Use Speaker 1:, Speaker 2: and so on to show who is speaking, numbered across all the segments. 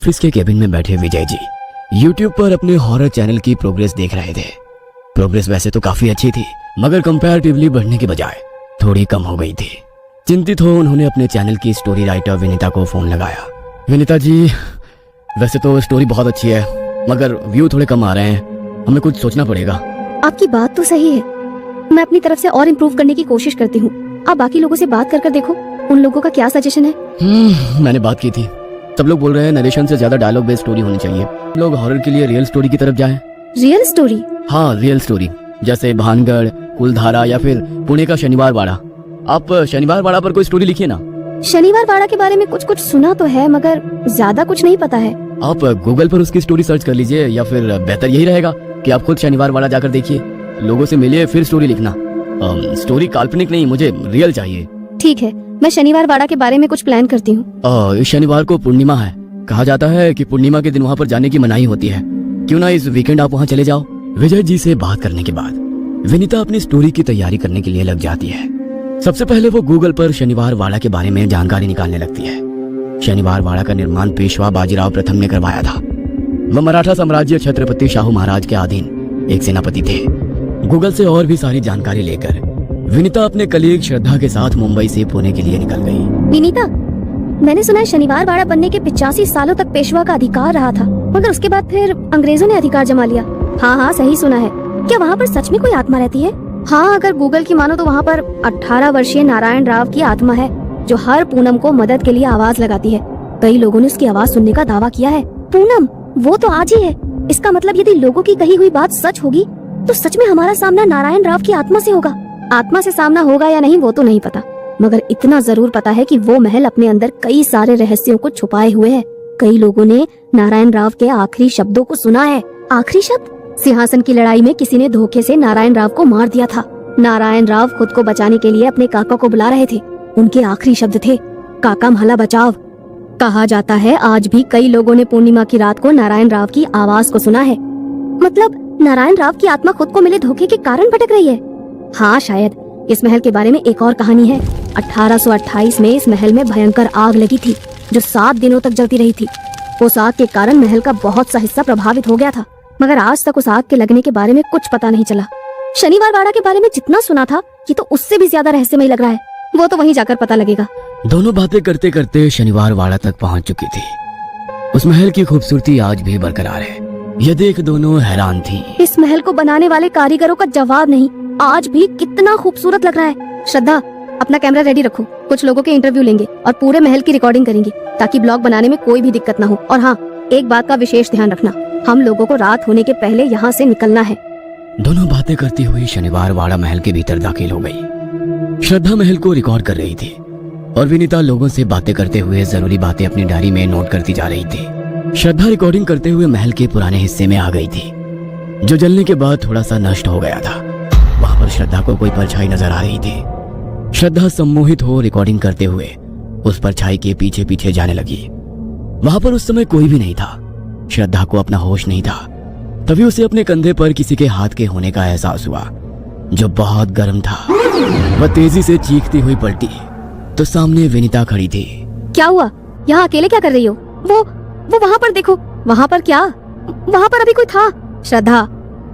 Speaker 1: Office के cabin में बैठे विजय जी YouTube पर अपने हॉरर चैनल की प्रोग्रेस देख रहे थे। प्रोग्रेस वैसे तो काफी अच्छी थी, मगर कंपैरेटिवली बढ़ने के बजाय थोड़ी कम हो गई थी। चिंतित हो उन्होंने अपने चैनल की स्टोरी राइटर विनीता को फोन लगाया। विनीता जी, वैसे तो स्टोरी बहुत अच्छी है, मगर व्यू थोड़े कम आ रहे हैं, हमें कुछ सोचना पड़ेगा।
Speaker 2: आपकी बात तो सही है, मैं अपनी तरफ से और इम्प्रूव करने की कोशिश करती हूँ। आप बाकी लोगों से बात कर देखो, उन लोगों का क्या सजेशन है।
Speaker 1: मैंने बात की थी, सब लोग बोल रहे हैं नरेशन से ज्यादा डायलॉग बेस्ड स्टोरी होनी चाहिए। लोग हॉरर के लिए रियल स्टोरी की तरफ जाएं।
Speaker 2: Real story?
Speaker 1: हाँ, रियल स्टोरी, जैसे भानगढ़, कुलधारा या फिर पुणे का शनिवार वाड़ा। आप शनिवार वाड़ा पर कोई स्टोरी लिखिए ना।
Speaker 2: शनिवार वाड़ा के बारे में कुछ सुना तो है, मगर ज्यादा कुछ नहीं पता है।
Speaker 1: आप गूगल पर उसकी स्टोरी सर्च कर लीजिए, या फिर बेहतर यही रहेगा कि आप खुद शनिवार वाड़ा जाकर देखिए, लोगों से मिलिए, फिर स्टोरी लिखना। स्टोरी काल्पनिक नहीं, मुझे रियल चाहिए।
Speaker 2: ठीक है, मैं शनिवार वाड़ा के बारे में कुछ प्लान करती हूँ।
Speaker 1: इस शनिवार को पूर्णिमा है, कहा जाता है कि पूर्णिमा के दिन वहाँ पर जाने की मनाही होती है। क्यों ना इस वीकेंड आप वहाँ चले जाओ। विजय जी से बात करने के बाद विनीता अपनी स्टोरी की तैयारी करने के लिए लग जाती है। सबसे पहले वो गूगल पर शनिवार वाड़ा के बारे में जानकारी निकालने लगती है। शनिवार वाड़ा का निर्माण पेशवा बाजीराव प्रथम ने करवाया था। वह मराठा साम्राज्य छत्रपति शाहू महाराज के अधीन एक सेनापति थे। गूगल से और भी सारी जानकारी लेकर विनीता अपने कलीग श्रद्धा के साथ मुंबई से पुणे के लिए निकल गई।
Speaker 2: विनीता, मैंने सुना है शनिवार वाड़ा बनने के 85 सालों तक पेशवा का अधिकार रहा था, मगर उसके बाद फिर अंग्रेजों ने अधिकार जमा लिया। हाँ, सही सुना है। क्या वहाँ पर सच में कोई आत्मा रहती है? हाँ, अगर गूगल की मानो तो वहाँ पर 18 वर्षीय नारायण राव की आत्मा है, जो हर पूनम को मदद के लिए आवाज लगाती है। कई लोगों ने उसकी आवाज सुनने का दावा किया है। पूनम, वो तो आज ही है। इसका मतलब यदि लोगों की कही हुई बात सच होगी, तो सच में हमारा सामना नारायण राव की आत्मा से होगा। आत्मा से सामना होगा या नहीं वो तो नहीं पता, मगर इतना जरूर पता है कि वो महल अपने अंदर कई सारे रहस्यों को छुपाए हुए है। कई लोगों ने नारायण राव के आखिरी शब्दों को सुना है। आखिरी शब्द? सिंहासन की लड़ाई में किसी ने धोखे से नारायण राव को मार दिया था। नारायण राव खुद को बचाने के लिए अपने काका को बुला रहे थे। उनके आखिरी शब्द थे, काका म्हाला बचाव। कहा जाता है आज भी कई लोगों ने पूर्णिमा की रात को नारायण राव की आवाज को सुना है। मतलब नारायण राव की आत्मा खुद को मिले धोखे के कारण भटक रही है। हाँ, शायद। इस महल के बारे में एक और कहानी है। 1828 में इस महल में भयंकर आग लगी थी, जो 7 दिनों तक जलती रही थी। उस आग के कारण महल का बहुत सा हिस्सा प्रभावित हो गया था, मगर आज तक उस आग के लगने के बारे में कुछ पता नहीं चला। शनिवार वाड़ा के बारे में जितना सुना था, ये तो उससे भी ज्यादा रहस्यमय लग रहा है। वो तो वहीं जाकर पता लगेगा।
Speaker 1: दोनों बातें करते करते शनिवार वाड़ा तक पहुंच चुकी थी। उस महल की खूबसूरती आज भी बरकरार है। यह देख दोनों हैरान थी।
Speaker 2: इस महल को बनाने वाले कारीगरों का जवाब नहीं, आज भी कितना खूबसूरत लग रहा है। श्रद्धा, अपना कैमरा रेडी रखो, कुछ लोगों के इंटरव्यू लेंगे और पूरे महल की रिकॉर्डिंग करेंगे, ताकि ब्लॉग बनाने में कोई भी दिक्कत ना हो। और हाँ, एक बात का विशेष ध्यान रखना, हम लोगों को रात होने के पहले यहाँ से निकलना है।
Speaker 1: दोनों बातें करती हुई शनिवार वाड़ा महल के भीतर दाखिल हो गई। श्रद्धा महल को रिकॉर्ड कर रही थी और विनीता लोगों से बातें करते हुए जरूरी बातें अपनी डायरी में नोट करती जा रही थी। श्रद्धा रिकॉर्डिंग करते हुए महल के पुराने हिस्से में आ गई थी, जो जलने के बाद थोड़ा सा नष्ट हो गया था। वहां पर श्रद्धा को कोई परछाई नजर आ रही थी। श्रद्धा सम्मोहित हो रिकॉर्डिंग करते हुए उस परछाई के पीछे पीछे जाने लगी। वहां पर उस समय कोई भी नहीं था। श्रद्धा को अपना होश नहीं था। तभी उसे अपने कंधे पर किसी के हाथ के होने का एहसास हुआ, जो बहुत गर्म था। वह तेजी से चीखती हुई पलटी तो सामने विनीता खड़ी थी।
Speaker 2: क्या हुआ? यहाँ अकेले क्या कर रही हो? वो वहाँ पर देखो। वहाँ पर क्या? वहाँ पर अभी कोई था। श्रद्धा,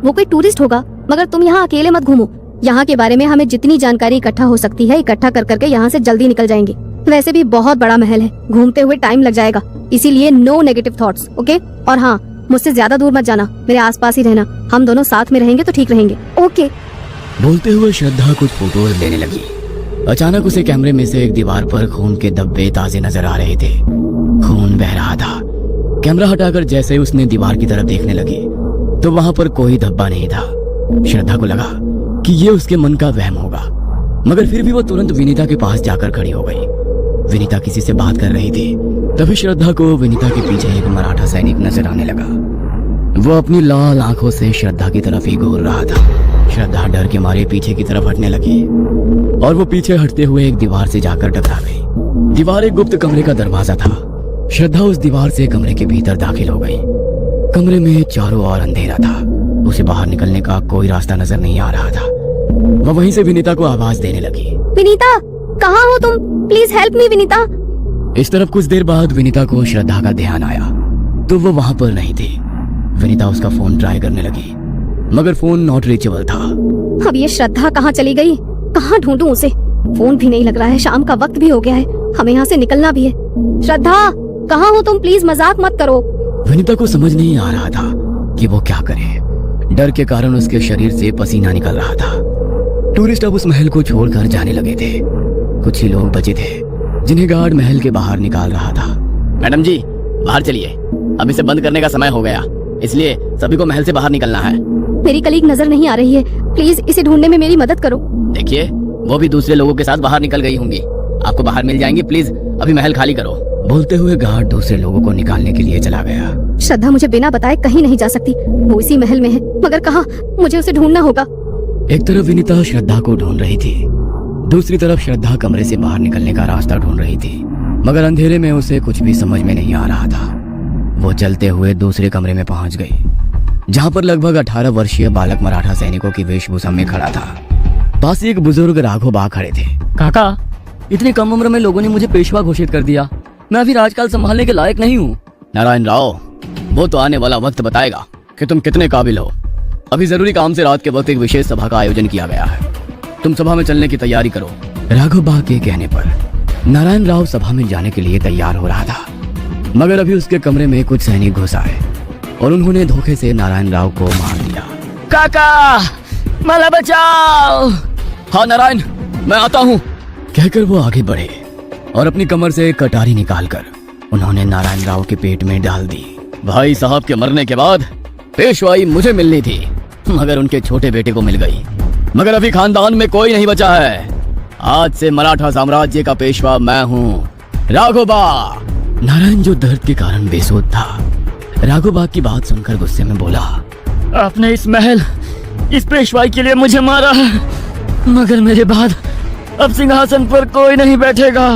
Speaker 2: वो कोई टूरिस्ट होगा, मगर तुम यहाँ अकेले मत घूमो। यहाँ के बारे में हमें जितनी जानकारी इकट्ठा हो सकती है इकट्ठा कर करके यहाँ से जल्दी निकल जाएंगे। वैसे भी बहुत बड़ा महल है, घूमते हुए टाइम लग जाएगा, इसीलिए नो नेगेटिव थॉट्स, ओके? और हाँ, मुझसे ज्यादा दूर मत जाना, मेरे आसपास ही रहना। हम दोनों साथ में रहेंगे तो ठीक रहेंगे, ओके?
Speaker 1: बोलते हुए श्रद्धा कुछ फोटोज लेने लगी। अचानक उसे कैमरे में से एक दीवार पर खून के धब्बे ताजे नजर आ रहे थे। खून बह रहा था। कैमरा हटाकर जैसे ही उसने दीवार की तरफ देखने लगी तो वहां पर कोई धब्बा नहीं था। श्रद्धा को लगा कि ये उसके मन का वहम होगा, मगर फिर भी वो तुरंत विनीता के पास जाकर खड़ी हो गई। विनीता किसी से बात कर रही थी। तभी श्रद्धा को विनीता के पीछे एक मराठा सैनिक नजर आने लगा। वो अपनी लाल आंखों से श्रद्धा की तरफ ही घूर रहा था। श्रद्धा डर के मारे पीछे की तरफ हटने लगी और वो पीछे हटते हुए एक दीवार से जाकर टकरा गई। दीवार एक गुप्त कमरे का दरवाजा था। श्रद्धा उस दीवार से कमरे के भीतर दाखिल हो गई। कमरे में चारों ओर अंधेरा था। उसे बाहर निकलने का कोई रास्ता नजर नहीं आ रहा था। वह वहीं से विनीता को आवाज देने लगी।
Speaker 2: विनीता, कहाँ हो तुम? Please help me Vinita.
Speaker 1: इस तरफ कुछ देर बाद विनीता को श्रद्धा का ध्यान आया। तो वो वहां पर नहीं थी। विनीता उसका फोन ट्राई करने लगी मगर फोन नॉट रीचेबल था।
Speaker 2: अब ये श्रद्धा कहाँ चली गई? कहाँ ढूंढूं उसे? फोन भी नहीं लग रहा है, शाम का वक्त भी हो गया है, हमें यहाँ से निकलना भी है। श्रद्धा, कहाँ हो तुम? प्लीज मजाक मत करो।
Speaker 1: विनीता को समझ नहीं आ रहा था कि वो क्या करे। डर के कारण उसके शरीर से पसीना निकल रहा था। टूरिस्ट अब उस महल को छोड़कर जाने लगे थे। कुछ ही लोग बचे थे जिन्हें गार्ड महल के बाहर निकाल रहा था। मैडम जी, बाहर चलिए, अब इसे बंद करने का समय हो गया, इसलिए सभी को महल से बाहर निकलना है।
Speaker 2: मेरी कलीग नजर नहीं आ रही है, प्लीज इसे ढूंढने में मेरी मदद करो।
Speaker 1: देखिए, वो भी दूसरे लोगों के साथ बाहर निकल गई होंगी, आपको बाहर मिल जाएंगी, प्लीज अभी महल खाली करो। बोलते हुए गार्ड दूसरे लोगों को निकालने के लिए चला गया।
Speaker 2: श्रद्धा मुझे बिना बताए कहीं नहीं जा सकती, वो इसी महल में है, मगर कहाँ? मुझे उसे ढूंढना होगा।
Speaker 1: एक तरफ विनीता श्रद्धा को ढूंढ रही थी, दूसरी तरफ श्रद्धा कमरे से बाहर निकलने का रास्ता ढूंढ रही थी, मगर अंधेरे में उसे कुछ भी समझ में नहीं आ रहा था। वो चलते हुए दूसरे कमरे में पहुंच गई, जहां पर लगभग 18 वर्षीय बालक मराठा सैनिकों की वेशभूषा में खड़ा था। पास ही एक बुजुर्ग राघव बा खड़े थे। काका, इतनी कम उम्र में लोगों ने मुझे पेशवा घोषित कर दिया, मैं अभी राजकाल संभालने के लायक नहीं हूँ। नारायण राव, वो तो आने वाला वक्त बताएगा कि तुम कितने काबिल हो। अभी जरूरी काम से रात के वक्त एक विशेष सभा का आयोजन किया गया है, तुम सभा में चलने की तैयारी करो। राघव बा के कहने पर नारायण राव सभा में जाने के लिए तैयार हो रहा था, मगर अभी उसके कमरे में कुछ सैनिक घुस आए और उन्होंने धोखे से नारायण राव को मार दिया। काका, मला बचाओ। हाँ नारायण, मैं आता हूँ, कहकर वो आगे बढ़े और अपनी कमर से एक कटारी निकालकर उन्होंने नारायण राव के पेट में डाल दी। भाई साहब के मरने के बाद पेशवाई मुझे मिलनी थी, मगर उनके छोटे बेटे को मिल गई। मगर अभी खानदान में कोई नहीं बचा है। आज से मराठा साम्राज्य का पेशवा मैं हूँ, राघोबा। नारायण जो दर्द के कारण बेसुध था, राघोबा की बात सुनकर गुस्से में बोला, आपने इस महल, इस पेशवाई के लिए मुझे मारा है, मगर मेरे बाद अब सिंहासन पर कोई नहीं बैठेगा।